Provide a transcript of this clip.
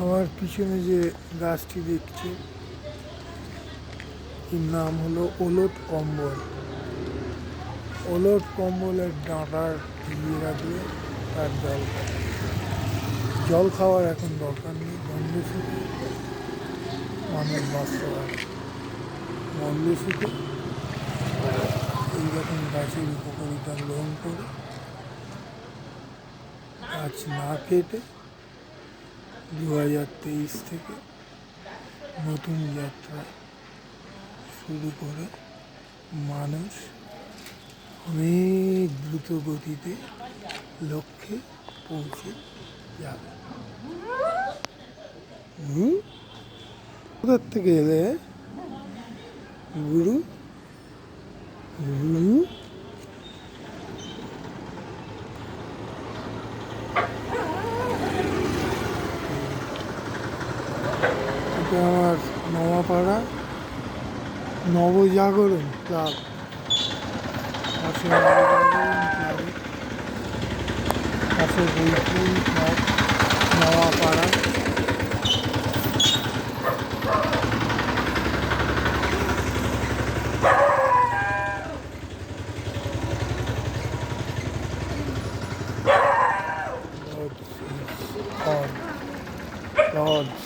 আমার পিছনে যে গাছটি দেখছি এর নাম হলো ওলট কম্বল। ওলট কম্বলের ডাঁটার ভিজিয়ে রাখলে তার জল খাওয়ার এখন দরকার নেই। মন্দসুখে মানুষ বাঁচতে পারে। মন্দসুখে এইরকম গাছের উপকারিতা গ্রহণ করে গাছ না কেটে 2023 থেকে নতুন যাত্রা শুরু করে মানুষ অনেক দ্রুত গতিতে লক্ষ্যে পৌঁছে যাবে। কোথার থেকে এলে গুরু? গুরু এটা আমার নওয়াপাড়া নবজাগরণ ক্লাব। পাশে নবজাগরণ ক্লাবে পাশে বৈপুল ক্লাব নওয়াপাড়া। Lords.